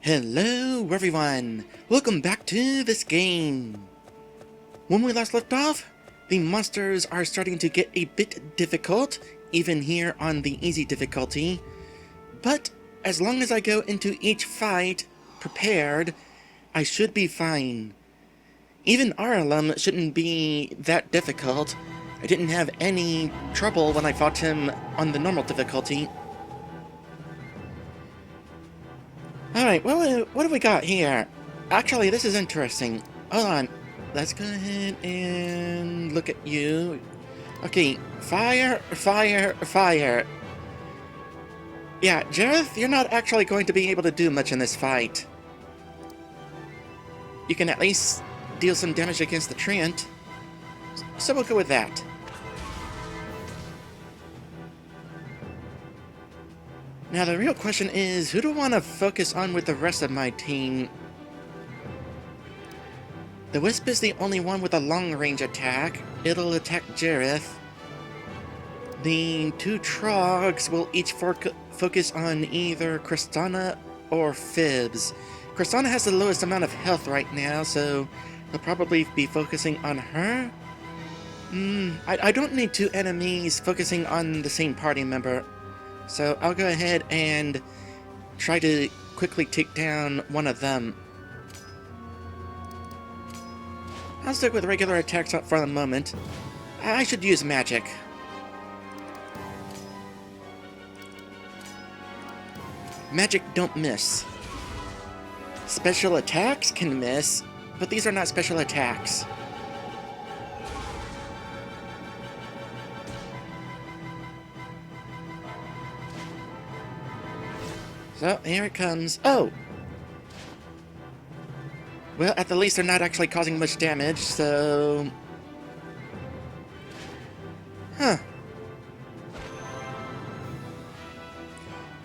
Hello everyone! Welcome back to this game! When we last left off, the monsters are starting to get a bit difficult, even here on the easy difficulty, but as long as I go into each fight prepared, I should be fine. Even Arilum shouldn't be that difficult. I didn't have any trouble when I fought him on the normal difficulty. Alright, well, what do we got here? Actually, this is interesting. Hold on. Let's go ahead and look at you. Okay, fire, fire, fire. Yeah, Jareth, you're not actually going to be able to do much in this fight. You can at least deal some damage against the Treant, so we'll go with that. Now the real question is, who do I want to focus on with the rest of my team? The Wisp is the only one with a long-range attack. It'll attack Jareth. The two Trogs will each focus on either Kristana or Fibs. Kristana has the lowest amount of health right now, so they'll probably be focusing on her. I don't need two enemies focusing on the same party member. So I'll go ahead and try to quickly take down one of them. I'll stick with regular attacks for the moment. I should use magic. Magic don't miss. Special attacks can miss, but these are not special attacks. So, here it comes. Oh! Well, at the least they're not actually causing much damage, so... Huh.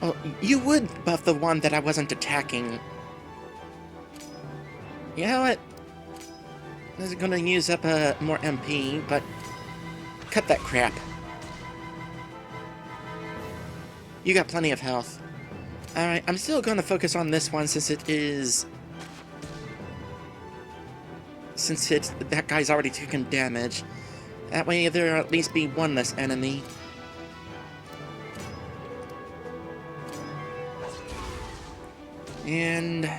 Oh, you would buff the one that I wasn't attacking. You know what? This is gonna use up more MP, but... cut that crap. You got plenty of health. Alright, I'm still going to focus on this one since that guy's already taken damage. That way there'll at least be one less enemy. And...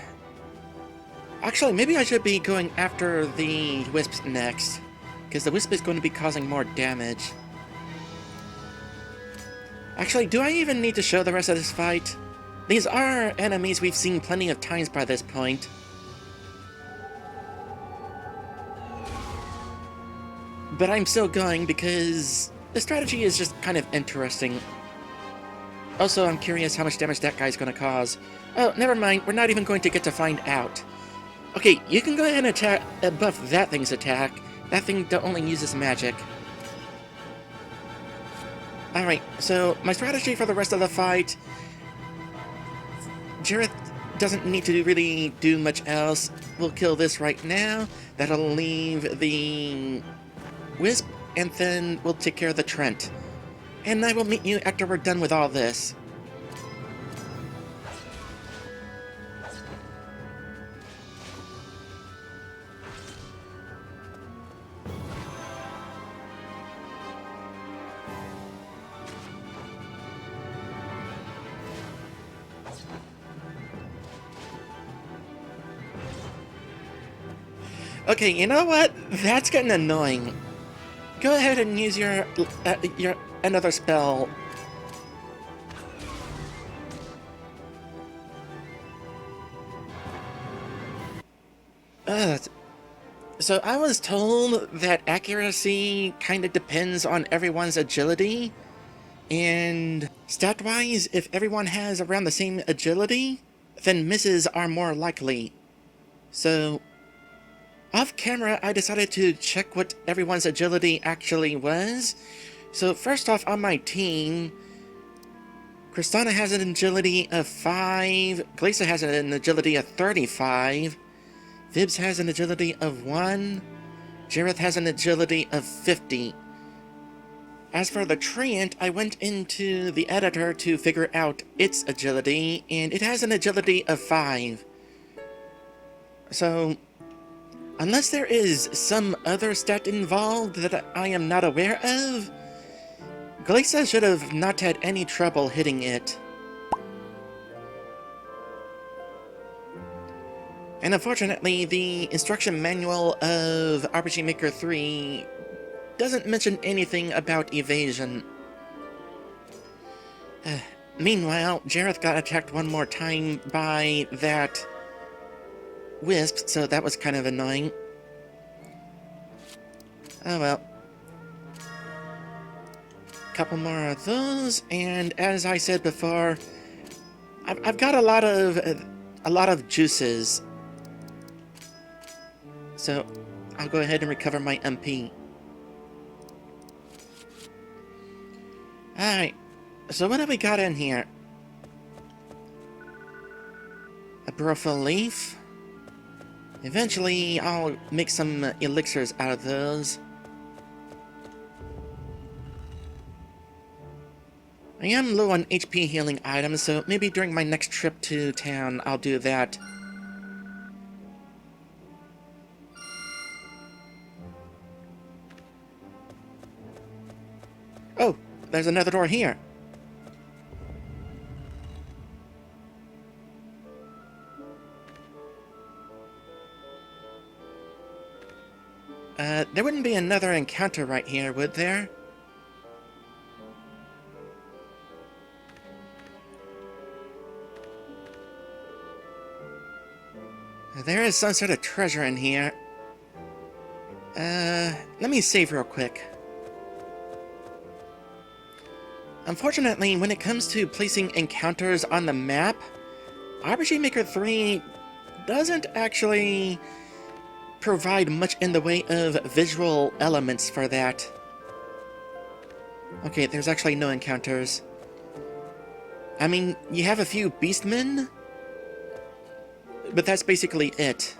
actually, maybe I should be going after the Wisp next, because the Wisp is going to be causing more damage. Actually, do I even need to show the rest of this fight? These are enemies we've seen plenty of times by this point. But I'm still going because the strategy is just kind of interesting. Also, I'm curious how much damage that guy's going to cause. Oh, never mind, we're not even going to get to find out. Okay, you can go ahead and attack, buff that thing's attack. That thing only uses magic. Alright, so my strategy for the rest of the fight... Jareth doesn't need to really do much else. We'll kill this right now. That'll leave the Wisp, and then we'll take care of the Treant. And I will meet you after we're done with all this. Okay, you know what? That's getting annoying. Go ahead and use your another spell. So I was told that accuracy kind of depends on everyone's agility, and stat-wise, if everyone has around the same agility, then misses are more likely. So... off camera, I decided to check what everyone's agility actually was. So first off, on my team, Kristana has an agility of 5, Glacia has an agility of 35, Fibs has an agility of 1, Jareth has an agility of 50. As for the treant, I went into the editor to figure out its agility, and it has an agility of 5. So, unless there is some other stat involved that I am not aware of, Glacia should have not had any trouble hitting it. And unfortunately, the instruction manual of RPG Maker 3 doesn't mention anything about evasion. Meanwhile, Jareth got attacked one more time by that wisp, so that was kind of annoying. Oh well. Couple more of those, and as I said before, I've got a lot of juices. So I'll go ahead and recover my MP. Alright, so what have we got in here? A brothel leaf. Eventually, I'll make some elixirs out of those. I am low on HP healing items, so maybe during my next trip to town, I'll do that. Oh, there's another door here. There wouldn't be another encounter right here, would there? There is some sort of treasure in here. Let me save real quick. Unfortunately, when it comes to placing encounters on the map, RPG Maker 3 doesn't actually provide much in the way of visual elements for that. Okay, there's actually no encounters. I mean, you have a few beastmen, but that's basically it.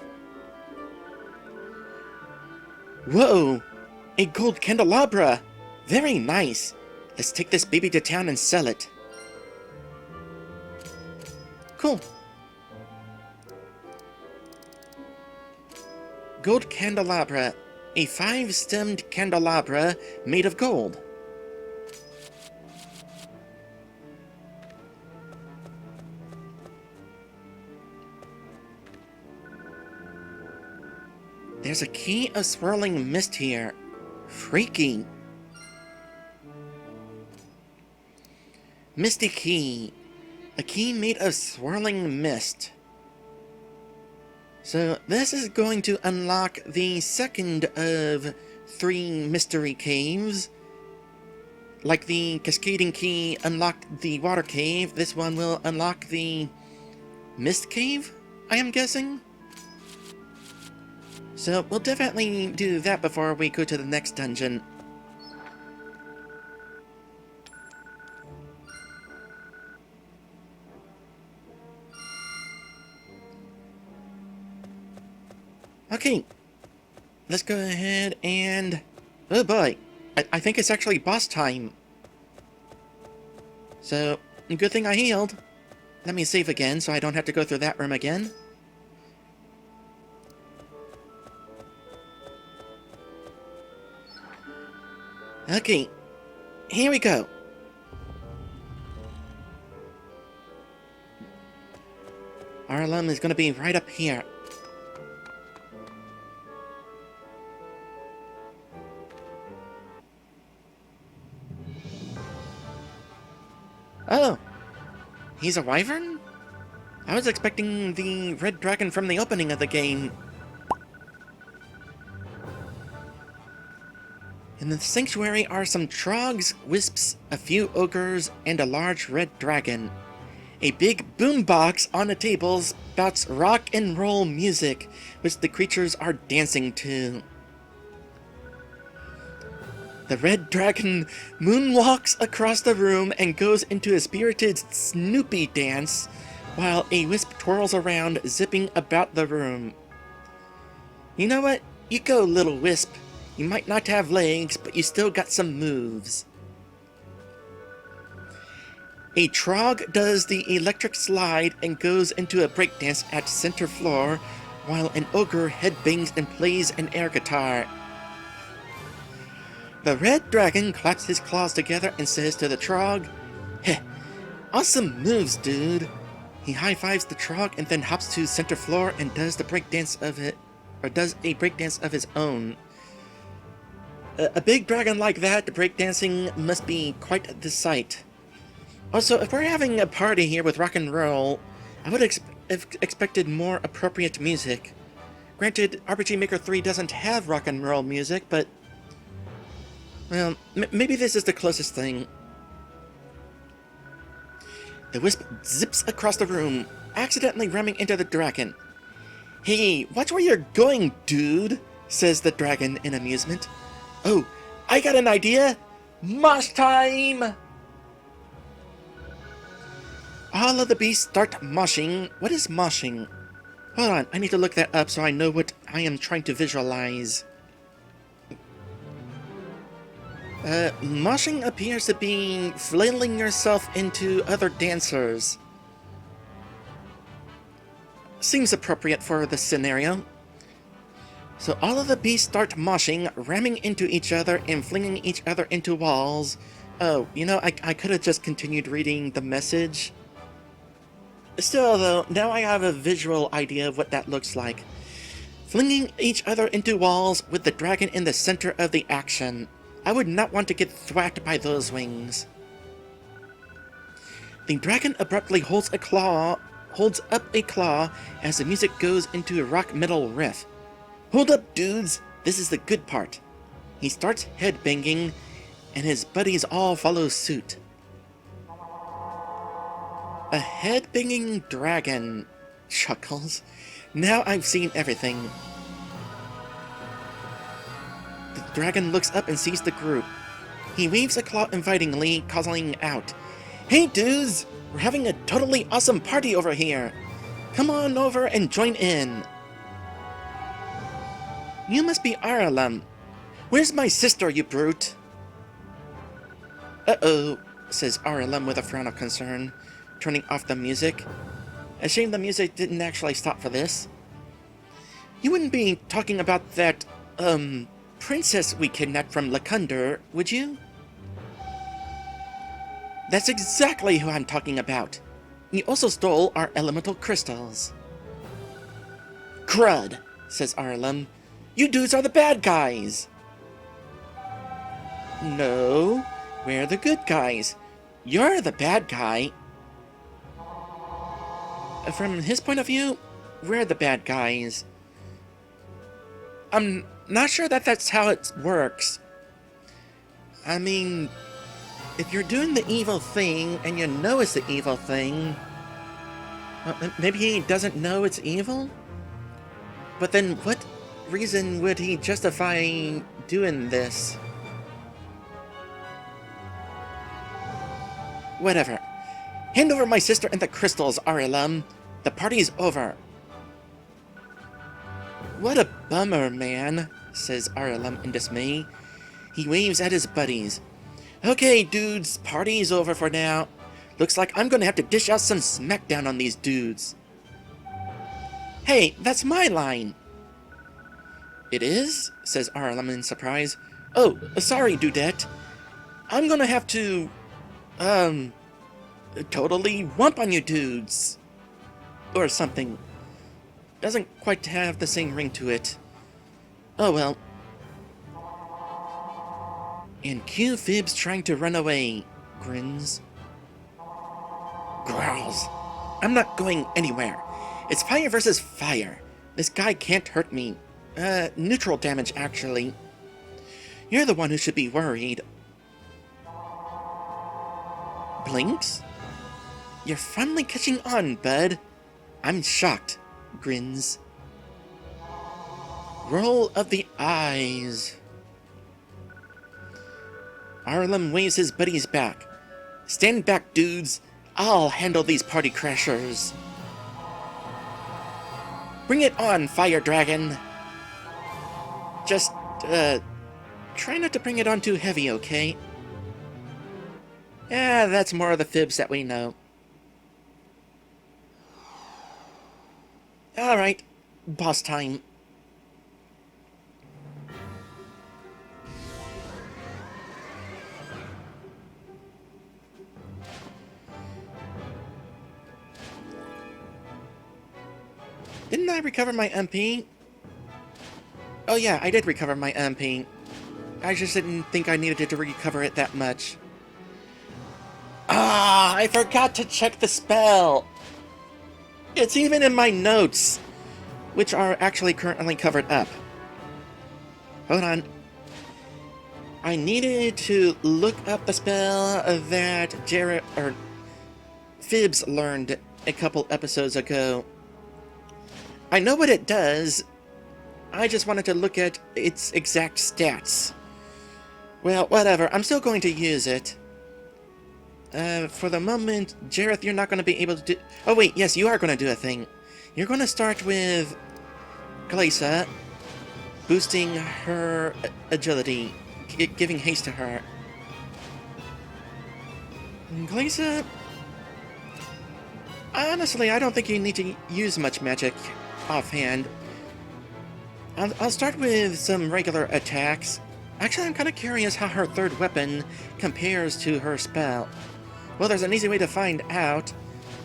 Whoa! A gold candelabra! Very nice! Let's take this baby to town and sell it. Cool. Gold candelabra. A 5-stemmed candelabra made of gold. There's a key of swirling mist here. Freaky. Misty key. A key made of swirling mist. So this is going to unlock the second of 3 mystery caves. Like the cascading key unlocked the water cave, this one will unlock the mist cave, I am guessing? So we'll definitely do that before we go to the next dungeon. Okay, let's go ahead and... oh boy, I think it's actually boss time. So, good thing I healed. Let me save again so I don't have to go through that room again. Okay, here we go. Arilum is going to be right up here. Oh, he's a wyvern? I was expecting the red dragon from the opening of the game. In the sanctuary are some trogs, wisps, a few ogres, and a large red dragon. A big boombox on a table spouts rock and roll music, which the creatures are dancing to. The red dragon moonwalks across the room and goes into a spirited Snoopy dance, while a wisp twirls around, zipping about the room. You know what? You go, little wisp. You might not have legs, but you still got some moves. A trog does the electric slide and goes into a breakdance at center floor, while an ogre headbangs and plays an air guitar. The red dragon claps his claws together and says to the trog, "Heh, awesome moves, dude." He high-fives the trog and then hops to center floor and does a breakdance of his own. A big dragon like that, breakdancing must be quite the sight. Also, if we're having a party here with rock and roll, I would have expected more appropriate music. Granted, RPG Maker 3 doesn't have rock and roll music, but... well, maybe this is the closest thing. The wisp zips across the room, accidentally ramming into the dragon. "Hey, watch where you're going, dude," says the dragon in amusement. "Oh, I got an idea! Mosh time!" All of the beasts start moshing. What is moshing? Hold on, I need to look that up so I know what I am trying to visualize. Moshing appears to be flailing yourself into other dancers. Seems appropriate for the scenario. So all of the beasts start moshing, ramming into each other and flinging each other into walls. Oh, you know, I could have just continued reading the message. Still, though, now I have a visual idea of what that looks like. Flinging each other into walls with the dragon in the center of the action. I would not want to get thwacked by those wings. The dragon abruptly holds up a claw as the music goes into a rock metal riff. "Hold up, dudes! This is the good part." He starts headbanging, and his buddies all follow suit. A headbanging dragon chuckles. "Now I've seen everything." The dragon looks up and sees the group. He waves a claw invitingly, calling out, "Hey dudes! We're having a totally awesome party over here! Come on over and join in!" "You must be Arilum. Where's my sister, you brute?" "Uh-oh," says Arilum with a frown of concern, turning off the music. A shame the music didn't actually stop for this. "You wouldn't be talking about that, princess we kidnapped from Lekunder, would you?" "That's exactly who I'm talking about. You also stole our elemental crystals." "Crud," says Arilum. "You dudes are the bad guys." "No, we're the good guys. You're the bad guy." From his point of view, we're the bad guys. I'm not sure that that's how it works. I mean, if you're doing the evil thing and you know it's the evil thing, well, maybe he doesn't know it's evil? But then what reason would he justify doing this? Whatever. Hand over my sister and the crystals, Arilum. The party's over. "What a bummer, man," says Arilum in dismay. He waves at his buddies. "Okay, dudes, party's over for now. Looks like I'm gonna have to dish out some smackdown on these dudes." "Hey, that's my line." "It is?" says Arilum in surprise. "Oh, sorry, Dudette. I'm gonna have to, totally wump on you dudes. Or something. Doesn't quite have the same ring to it. Oh well." And Q Fib's trying to run away, grins. Growls. "I'm not going anywhere. It's fire versus fire. This guy can't hurt me. Neutral damage, actually. You're the one who should be worried." Blinks? "You're finally catching on, bud." "I'm shocked," grins. Roll of the eyes. Arilum waves his buddies back. "Stand back, dudes. I'll handle these party crashers." "Bring it on, fire dragon." Just, try not to bring it on too heavy, okay? Yeah, that's more of the fibs that we know. Alright, boss time. Didn't I recover my MP? Oh yeah, I did recover my MP. I just didn't think I needed to recover it that much. Ah, I forgot to check the spell! It's even in my notes, which are actually currently covered up. Hold on. I needed to look up the spell that Fibs learned a couple episodes ago. I know what it does. I just wanted to look at its exact stats. Well, whatever. I'm still going to use it. For the moment, Jareth, you're not going to be able to do... Oh, wait. Yes, you are going to do a thing. You're going to start with Glaisa, boosting her agility, giving haste to her. Glaisa... Honestly, I don't think you need to use much magic offhand. I'll start with some regular attacks. Actually, I'm kind of curious how her third weapon compares to her spell. Well, there's an easy way to find out.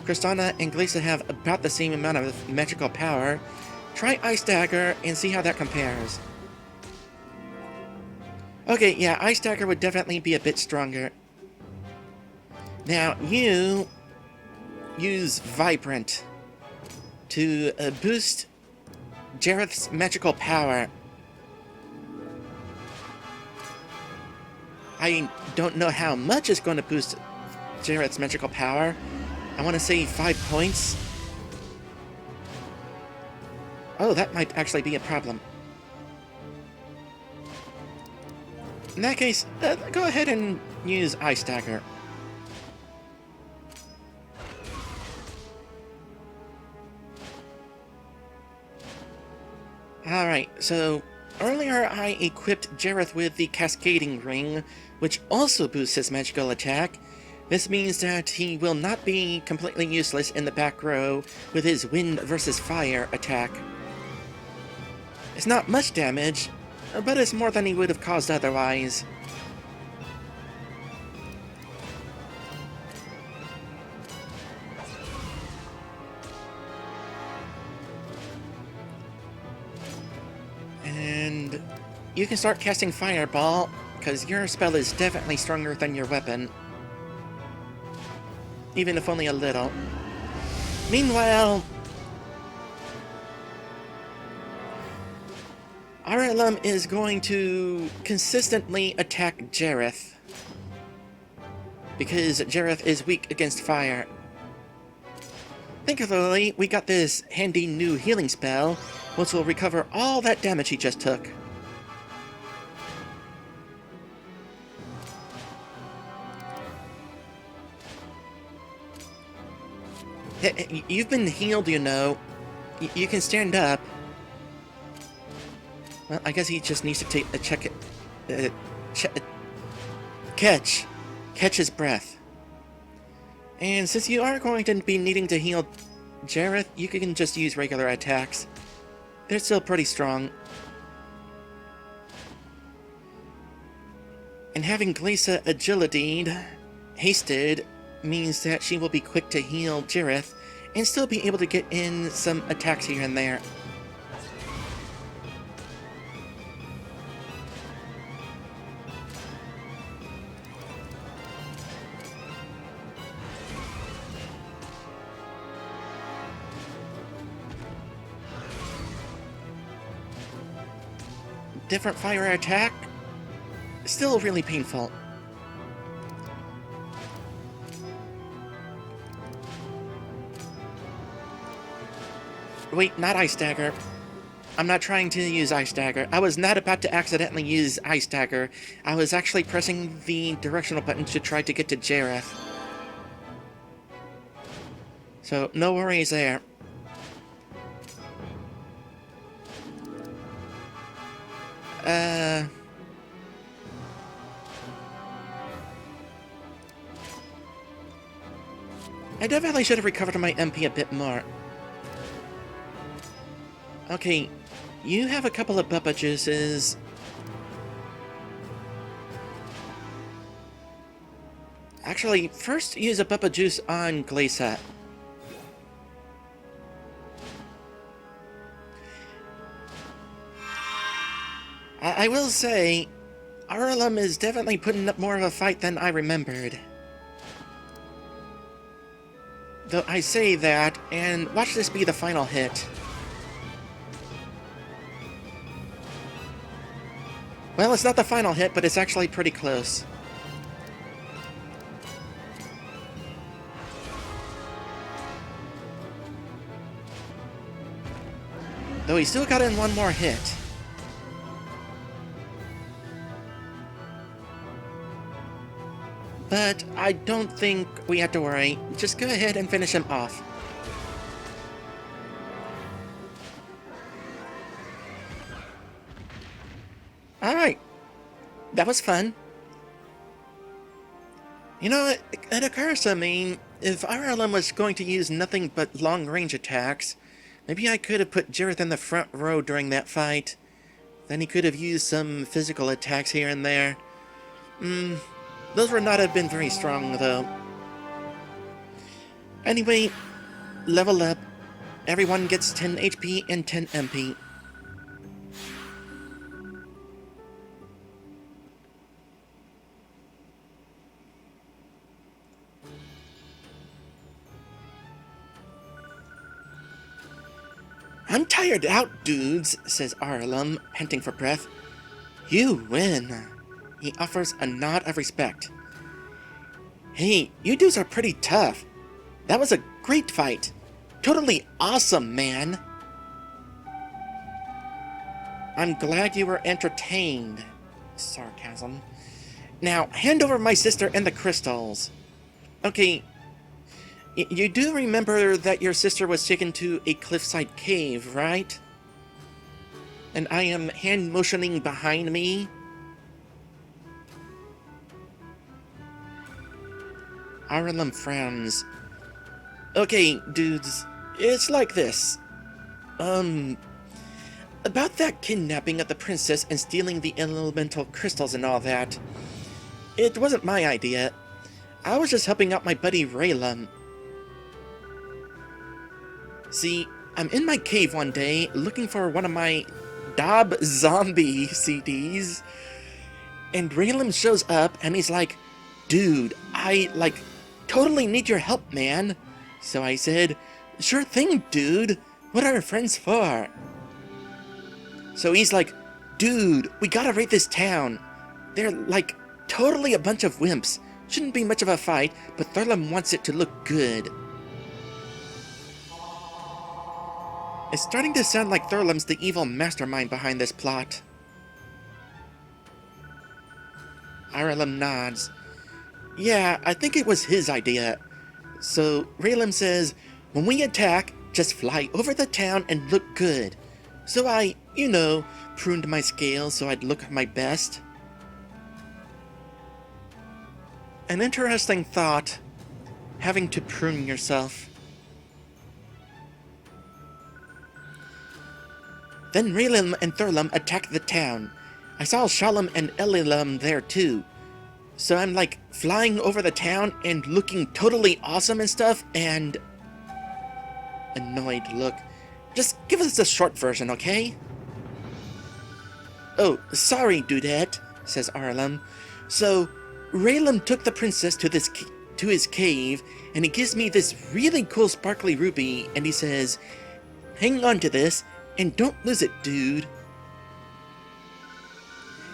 Kristana and Glaisa have about the same amount of magical power. Try Ice Dagger and see how that compares. Okay, yeah, Ice Dagger would definitely be a bit stronger. Now, you use Vibrant to boost Jareth's magical power. I don't know how much it's going to boost Jareth's magical power. I want to say 5 points. Oh, that might actually be a problem. In that case, go ahead and use Ice Dagger. Alright, so earlier I equipped Jareth with the Cascading Ring, which also boosts his magical attack. This means that he will not be completely useless in the back row with his Wind versus Fire attack. It's not much damage, but it's more than he would have caused otherwise. And you can start casting Fireball, because your spell is definitely stronger than your weapon. Even if only a little. Meanwhile, Arilum is going to consistently attack Jareth, because Jareth is weak against fire. Thankfully, we got this handy new healing spell, which will recover all that damage he just took. Hey, you've been healed, you know. You can stand up. Well, I guess he just needs to take a catch his breath. And since you are going to be needing to heal Jareth, you can just use regular attacks. They're still pretty strong. And having Glaisa agilitied, hasted, means that she will be quick to heal Jareth and still be able to get in some attacks here and there. Different fire attack, still really painful. Wait, not Ice Dagger. I'm not trying to use Ice Dagger. I was not about to accidentally use Ice Dagger. I was actually pressing the directional button to try to get to Jareth. So, no worries there. I definitely should have recovered my MP a bit more. Okay, you have a couple of Bubba Juices. Actually, first use a Bubba Juice on Glacia. I will say, Arilum is definitely putting up more of a fight than I remembered. Though I say that, and watch this be the final hit. Well, it's not the final hit, but it's actually pretty close. Though he still got in one more hit. But I don't think we have to worry. Just go ahead and finish him off. Alright. That was fun. You know, it occurs to me, if Arilum was going to use nothing but long-range attacks, maybe I could have put Jareth in the front row during that fight. Then he could have used some physical attacks here and there. Those would not have been very strong, though. Anyway, level up. Everyone gets 10 HP and 10 MP. I'm tired out, dudes, says Arilum, panting for breath. You win. He offers a nod of respect. Hey, you dudes are pretty tough. That was a great fight. Totally awesome, man. I'm glad you were entertained. Sarcasm. Now, hand over my sister and the crystals. Okay, you do remember that your sister was taken to a cliffside cave, right? And I am hand motioning behind me. Arilum frowns. Okay, dudes, it's like this. About that kidnapping of the princess and stealing the elemental crystals and all that. It wasn't my idea. I was just helping out my buddy Raylum. See, I'm in my cave one day looking for one of my Dob Zombie CDs, and Raylum shows up and he's like, dude, I, totally need your help, man. So I said, sure thing, dude. What are friends for? So he's like, dude, we gotta raid this town. They're, totally a bunch of wimps. Shouldn't be much of a fight, but Thurlam wants it to look good. It's starting to sound like Thurlam's the evil mastermind behind this plot. Arilum nods. Yeah, I think it was his idea. So Raylum says, when we attack, just fly over the town and look good. So I, pruned my scales so I'd look my best. An interesting thought, having to prune yourself. Then Raylum and Thurlam attacked the town. I saw Shalom and Elilum there too. So I'm flying over the town and looking totally awesome and stuff, and... Annoyed look. Just give us the short version, okay? Oh, sorry, dudette, says Arilum. So, Raylum took the princess to his cave, and he gives me this really cool sparkly ruby, and he says, hang on to this, and don't lose it, dude.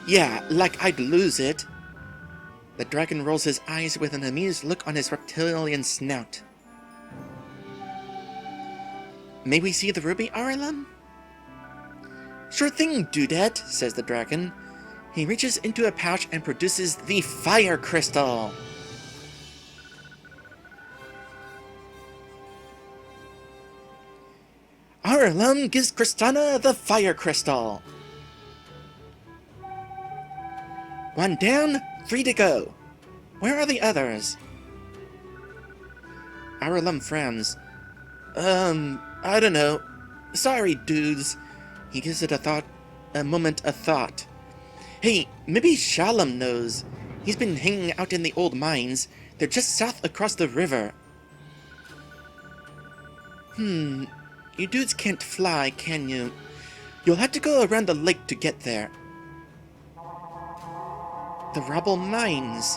Yeah, like I'd lose it. The dragon rolls his eyes with an amused look on his reptilian snout. May we see the ruby, Arilum? Sure thing, dudette, says the dragon. He reaches into a pouch and produces the fire crystal. Arilum gives Kristana the fire crystal. 1 down, 3 to go. Where are the others? Arilum frowns. I don't know. Sorry, dudes. He gives it a moment of thought. Hey, maybe Shalom knows. He's been hanging out in the old mines. They're just south across the river. You dudes can't fly, can you? You'll have to go around the lake to get there. The rubble mines.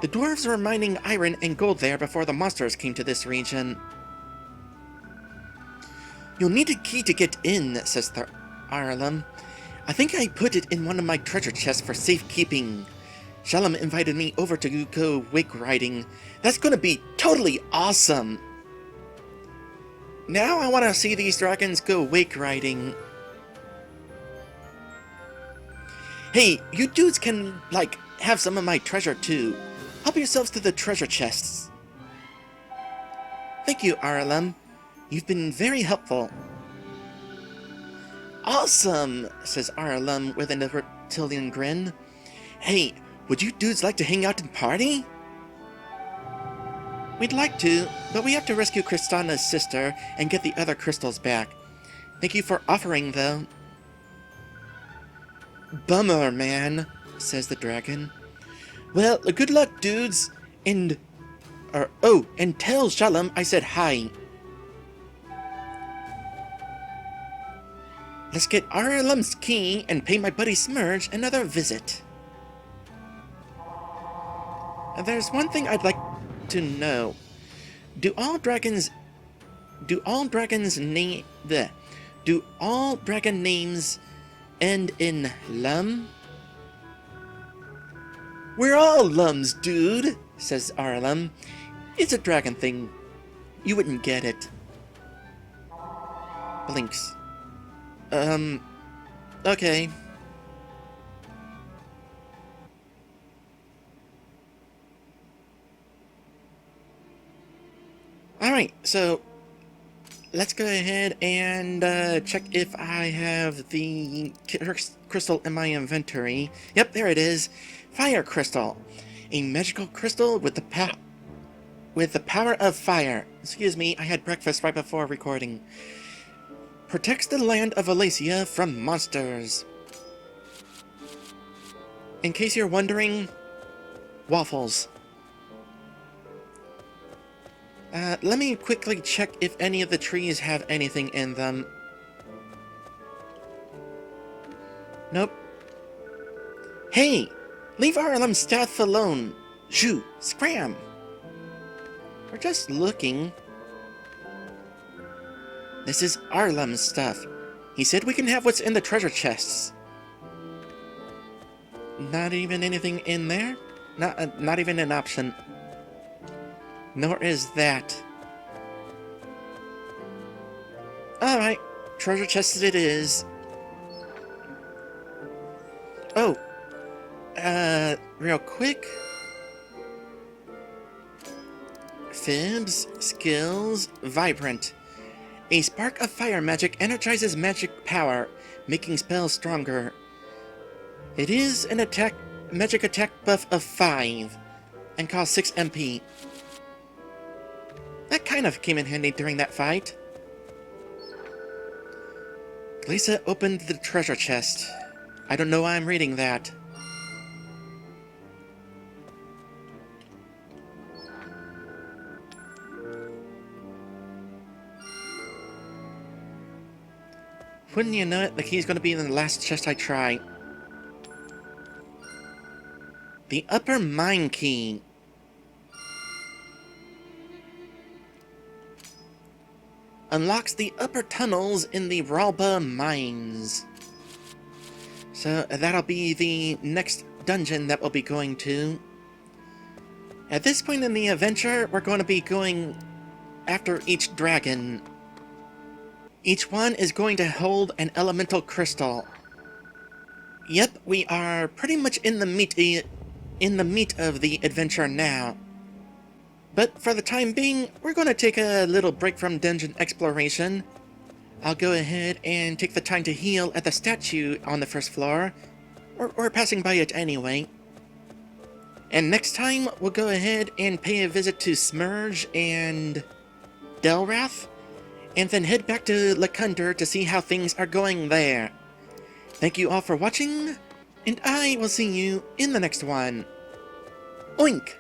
The dwarves were mining iron and gold there before the monsters came to this region. You'll need a key to get in, says the Arilum. I think I put it in one of my treasure chests for safekeeping. Shalom invited me over to go wake riding. That's gonna be totally awesome! Now I want to see these dragons go wake riding. Hey, you dudes can, have some of my treasure too. Help yourselves to the treasure chests. Thank you, Arilum. You've been very helpful. Awesome, says Arilum with a reptilian grin. Hey, would you dudes like to hang out and party? We'd like to, but we have to rescue Kristana's sister and get the other crystals back. Thank you for offering, though. Bummer, man, says the dragon. Well, good luck, dudes, and tell Shalom I said hi. Let's get Arilum's key and pay my buddy Smurge another visit. There's one thing I'd like to know. Do all dragon names end in lum? We're all lums, dude, says Arilum. It's a dragon thing. You wouldn't get it. Blinks. Okay. Alright, so let's go ahead and check if I have the crystal in my inventory. Yep, there it is. Fire crystal. A magical crystal with the power of fire. Excuse me, I had breakfast right before recording. Protects the land of Alacia from monsters. In case you're wondering, waffles. Let me quickly check if any of the trees have anything in them. Nope. Hey! Leave Arilum's staff alone! Shoo! Scram! We're just looking. This is Arilum's stuff. He said we can have what's in the treasure chests. Not even anything in there? Not even an option. Nor is that. Alright, treasure chest it is. Oh. Real quick. Fibs, skills, vibrant. A spark of fire magic energizes magic power, making spells stronger. It is an magic attack buff of 5, and costs 6 MP. That kind of came in handy during that fight. Lisa opened the treasure chest. I don't know why I'm reading that. Wouldn't you know it, the key's gonna be in the last chest I try. The upper mine key. Unlocks the upper tunnels in the Ralba mines. So that'll be the next dungeon that we'll be going to. At this point in the adventure, we're going to be going after each dragon. Each one is going to hold an elemental crystal. Yep, we are pretty much in the meat of the adventure now. But for the time being, we're going to take a little break from dungeon exploration. I'll go ahead and take the time to heal at the statue on the first floor. Or passing by it anyway. And next time, we'll go ahead and pay a visit to Smurge and Delrath, and then head back to Lekunder to see how things are going there. Thank you all for watching, and I will see you in the next one. Oink!